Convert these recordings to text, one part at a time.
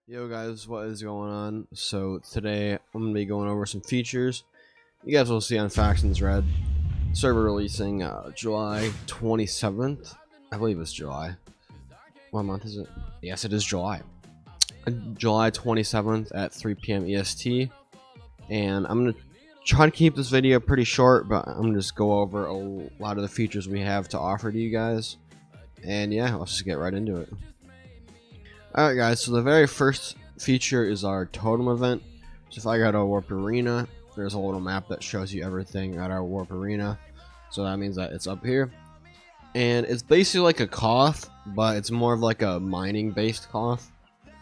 Yo guys, what is going on? So today I'm going to be going over some features you guys will see on FactionsRed. Server releasing July 27th. I believe it's July. What month is it? Yes, it is July. July 27th at 3 p.m. EST. And I'm going to try to keep this video pretty short, but I'm going to just go over a lot of the features we have to offer to you guys. And yeah, let's just get right into it. Alright guys, so the very first feature is our Totem Event. So if I go to Warp Arena, there's a little map that shows you everything at our Warp Arena. So that means that it's up here. And it's basically like a Cove, but it's more of like a mining based Cove.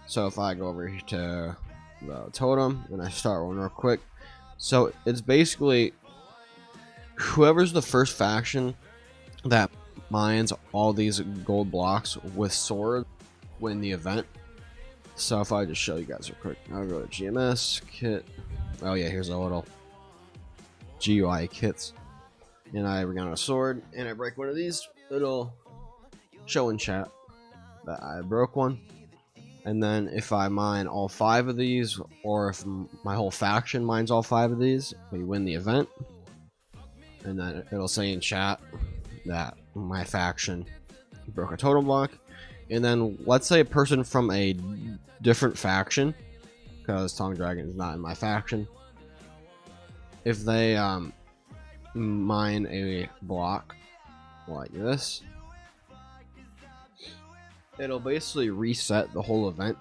So if I go over here to the Totem, and I start one real quick. So it's basically whoever's the first faction that mines all these gold blocks with swords win the event. So if I just show you guys real quick, I'll go to GMS kit. Oh yeah, here's a little GUI kits, and I bring out a sword and I break one of these. It'll show in chat that I broke one. And then if I mine all 5 of these, or if my whole faction mines all 5 of these, we win the event. And then it'll say in chat that my faction broke a totem block. And then let's say a person from a different faction, because Tongue Dragon is not in my faction, if they mine a block like this, it'll basically reset the whole event,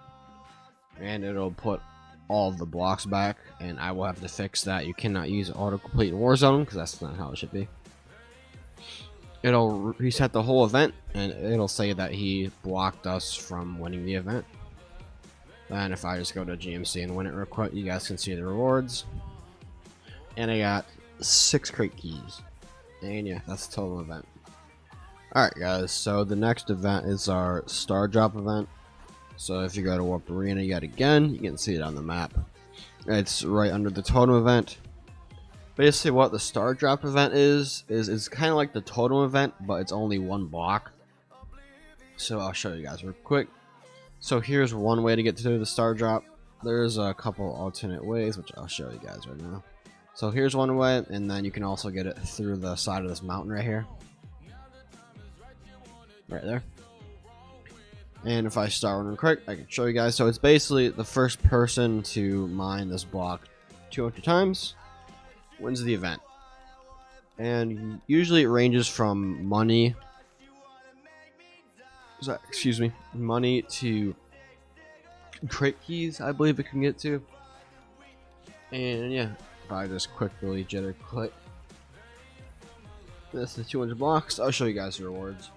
and it'll put all of the blocks back, and I will have to fix that. You cannot use autocomplete in Warzone, because that's not how it should be. It'll reset the whole event, and it'll say that he blocked us from winning the event. Then if I just go to GMC and win it real quick, you guys can see the rewards. And I got 6 crate keys. And yeah, that's the total event. Alright guys, so the next event is our Star Drop event. So if you go to Warp Arena yet again, you can see it on the map. It's right under the Totem Event. Basically what the Star Drop event is kind of like the Totem Event, but it's only 1 block. So I'll show you guys real quick. So here's one way to get to the Star Drop. There's a couple alternate ways, which I'll show you guys right now. So here's one way, and then you can also get it through the side of this mountain right here. Right there. And if I start one quick, I can show you guys. So it's basically the first person to mine this block 200 times wins the event. And usually it ranges from money, money to crate keys, I believe it can get to. And yeah, if I just quickly jitter click this is 200 blocks, I'll show you guys the rewards.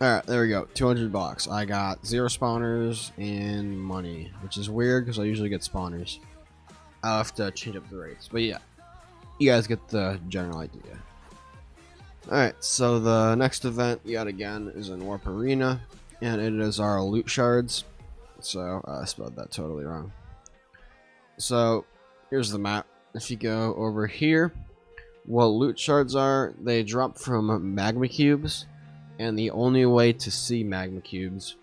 Alright, there we go. 200 blocks. I got 0 spawners and money, which is weird because I usually get spawners. I'll have to change up the rates. But yeah, you guys get the general idea. Alright, so the next event yet again is in Warp Arena, and it is our loot shards. So I spelled that totally wrong. So here's the map. If you go over here, what loot shards are, they drop from magma cubes. And the only way to see magma cubes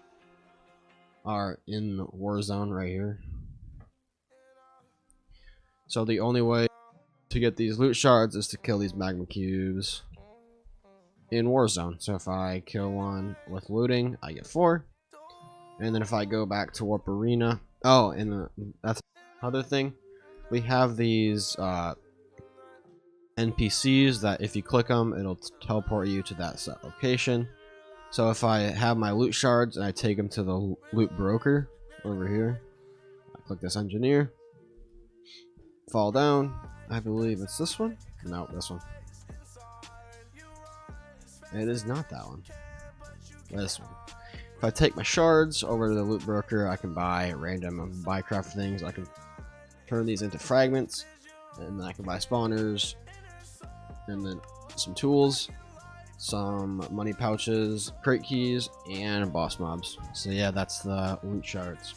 are in Warzone right here. So the only way to get these loot shards is to kill these magma cubes in Warzone. So if I kill one with looting, I get 4. And then if I go back to Warp Arena, oh, and that's another thing. We have these NPCs that if you click them, it'll teleport you to that set location. So if I have my loot shards and I take them to the loot broker over here, I click this engineer, fall down, I believe it's this one. No, this one. It is not that one. This one. If I take my shards over to the loot broker, I can buy random Minecraft things. I can turn these into fragments, and then I can buy spawners, and then some tools, some money pouches, crate keys, and boss mobs. So yeah, that's the loot shards.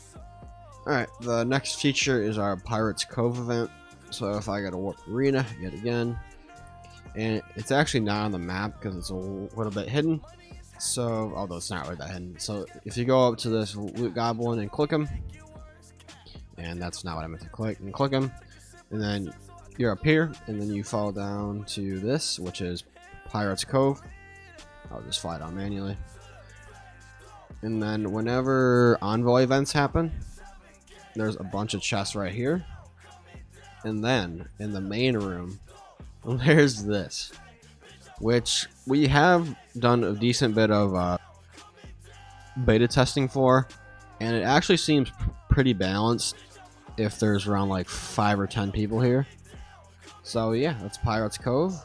Alright, the next feature is our Pirates Cove event. So if I go to Warp Arena yet again, and it's actually not on the map because it's a little bit hidden, So, although it's not really that hidden. So if you go up to this loot goblin and click him, and that's not what I meant to click, and click him, and then you're up here, and then you fall down to this, which is Pirate's Cove. I'll just fly down manually. And then whenever envoy events happen, there's a bunch of chests right here. And then in the main room, there's this, which we have done a decent bit of beta testing for, and it actually seems pretty balanced if there's around like 5 or 10 people here. So yeah, that's Pirate's Cove.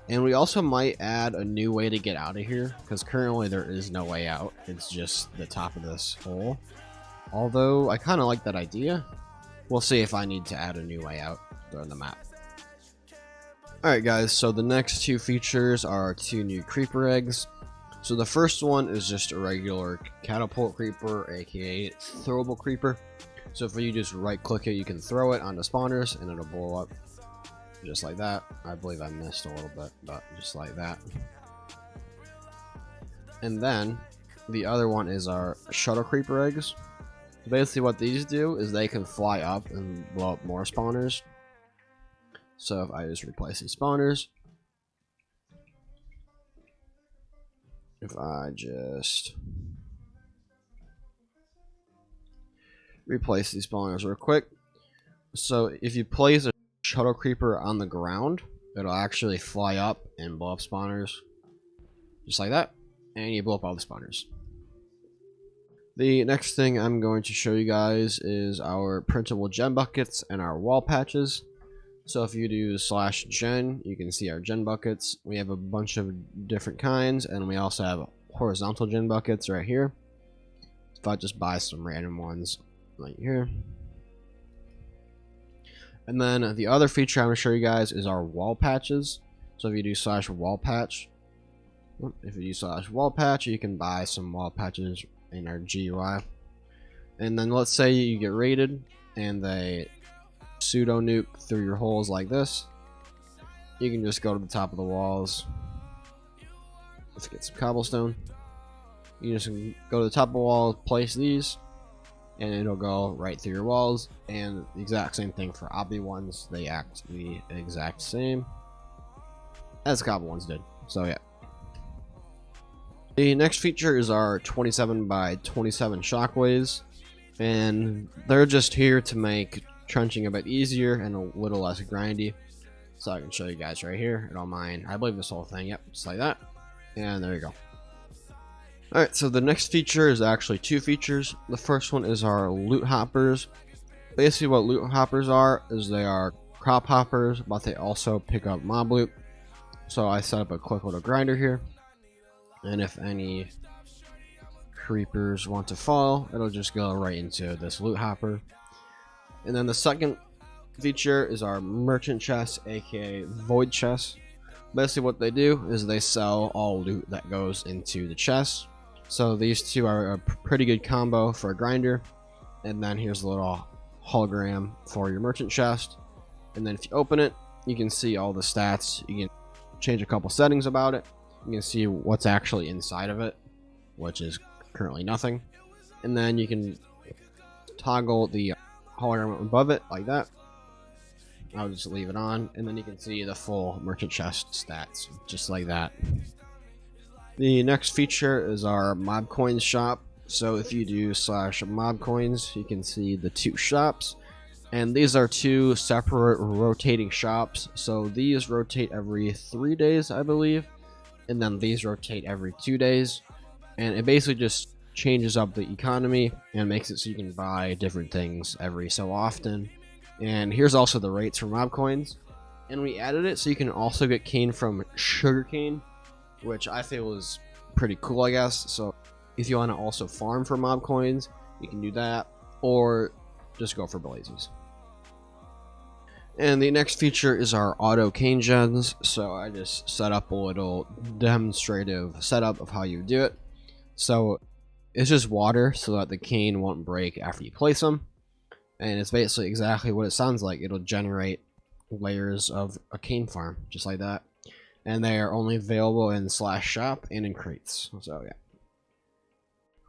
And we also might add a new way to get out of here, because currently there is no way out. It's just the top of this hole. Although, I kind of like that idea. We'll see if I need to add a new way out during the map. Alright guys, so the next 2 features are 2 new creeper eggs. So the first one is just a regular catapult creeper, aka throwable creeper. So if you just right click it, you can throw it onto spawners and it'll blow up. Just like that. I believe I missed a little bit, but just like that. And then the other one is our shuttle creeper eggs. Basically what these do is they can fly up and blow up more spawners. So if I just replace these spawners, if I just replace these spawners real quick, so if you place a shuttle creeper on the ground, it'll actually fly up and blow up spawners just like that, and you blow up all the spawners. The next thing I'm going to show you guys is our printable gen buckets and our wall patches. So if you do /gen, you can see our gen buckets. We have a bunch of different kinds, and we also have horizontal gen buckets right here. If I just buy some random ones right here. And then the other feature I'm going to show you guys is our wall patches. So if you do /wall patch, you can buy some wall patches in our GUI. And then let's say you get raided and they pseudo nuke through your holes like this. You can just go to the top of the walls. Let's get some cobblestone. You just go to the top of the wall, place these, and it'll go right through your walls. And the exact same thing for obby ones, they act the exact same as cobble ones did. So yeah. The next feature is our 27 by 27 shockwaves, and they're just here to make trenching a bit easier and a little less grindy. So I can show you guys right here. I don't mind. I believe this whole thing. Yep, just like that. And there you go. Alright, so the next feature is actually 2 features. The first one is our loot hoppers. Basically what loot hoppers are is they are crop hoppers, but they also pick up mob loot. So I set up a quick little grinder here, and if any creepers want to fall, it'll just go right into this loot hopper. And then the second feature is our merchant chest, aka void chests. Basically what they do is they sell all loot that goes into the chest. So these two are a pretty good combo for a grinder. And then here's a little hologram for your merchant chest. And then if you open it, you can see all the stats. You can change a couple settings about it. You can see what's actually inside of it, which is currently nothing. And then you can toggle the hologram above it like that. I'll just leave it on, and then you can see the full merchant chest stats just like that. The next feature is our mob coins shop. So if you do /mob coins, you can see the 2 shops, and these are 2 separate rotating shops. So these rotate every 3 days, I believe, and then these rotate every 2 days, and it basically just changes up the economy and makes it so you can buy different things every so often. And here's also the rates for mob coins, and we added it so you can also get cane from sugarcane, which I feel is pretty cool, I guess. So if you want to also farm for mob coins, you can do that, or just go for blazes. And the next feature is our auto cane gens. So I just set up a little demonstrative setup of how you do it. So it's just water so that the cane won't break after you place them. And it's basically exactly what it sounds like. It'll generate layers of a cane farm, just like that. and they are only available in /shop and in crates. So yeah.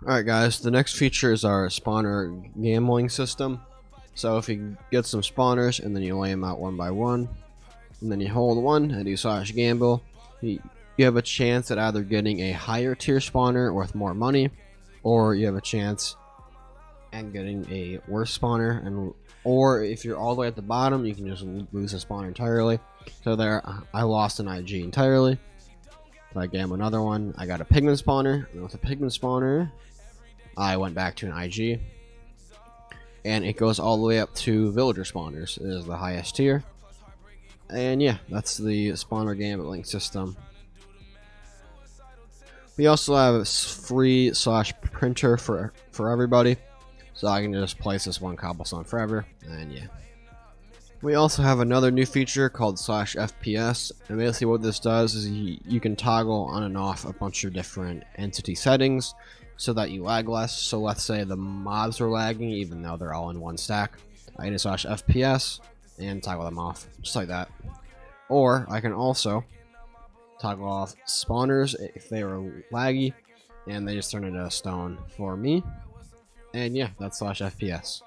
Alright guys, the next feature is our spawner gambling system. So if you get some spawners and then you lay them out one by one, and then you hold one and do /gamble, you have a chance at either getting a higher tier spawner worth more money, or you have a chance at getting a worse spawner, and or if you're all the way at the bottom, you can just lose a spawner entirely. So there, I lost an IG entirely. So I gambled another one. I got a pigment spawner, and with a pigment spawner, I went back to an IG, and it goes all the way up to villager spawners. It is the highest tier, and yeah, that's the spawner gambling system. We also have a free /printer for everybody, so I can just place this one cobblestone forever, and yeah. We also have another new feature called /FPS, and basically what this does is you can toggle on and off a bunch of different entity settings so that you lag less. So let's say the mobs are lagging even though they're all in one stack. I can do /FPS and toggle them off, just like that. Or I can also toggle off spawners if they were laggy, and they just turn into a stone for me. And yeah, that's /FPS.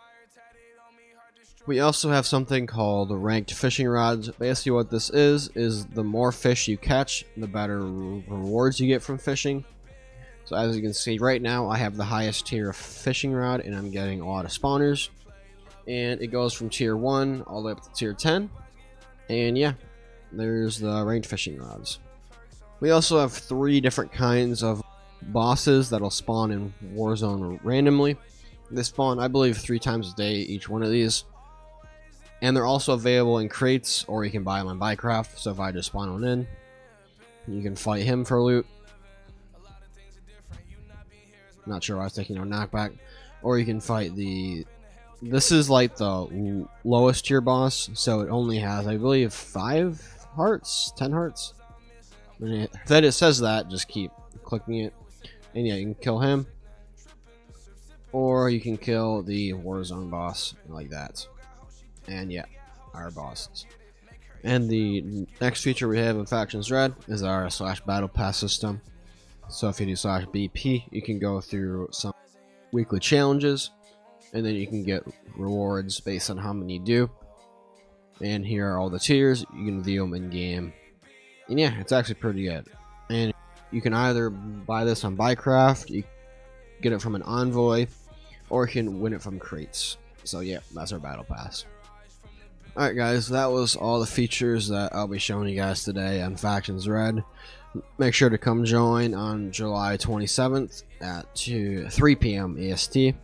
We also have something called ranked fishing rods. Basically what this is the more fish you catch, the better rewards you get from fishing. So as you can see right now, I have the highest tier of fishing rod, and I'm getting a lot of spawners. And it goes from tier 1 all the way up to tier 10. And yeah, there's the ranked fishing rods. We also have 3 different kinds of bosses that'll spawn in Warzone randomly. They spawn, I believe, 3 times a day, each one of these. And they're also available in crates, or you can buy them on Buycraft. So if I just spawn one in, you can fight him for loot. Not sure why I was taking no knockback. Or you can fight this is like the lowest tier boss, so it only has, I believe, 5 hearts, 10 hearts. And if it says that, just keep clicking it. And yeah, you can kill him. Or you can kill the Warzone boss, like that. And yeah, our bosses. And the next feature we have in FactionsRed is our /battle pass system. So if you do /BP, you can go through some weekly challenges, and then you can get rewards based on how many you do. And here are all the tiers. You can view them in game. And yeah, it's actually pretty good. And you can either buy this on Buycraft, you get it from an envoy, or you can win it from crates. So yeah, that's our battle pass. Alright guys, that was all the features that I'll be showing you guys today on FactionsRed. Make sure to come join on July 27th at 3 p.m. EST.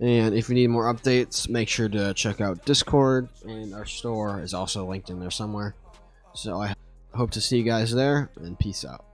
And if you need more updates, make sure to check out Discord, and our store is also linked in there somewhere. So I hope to see you guys there, and peace out.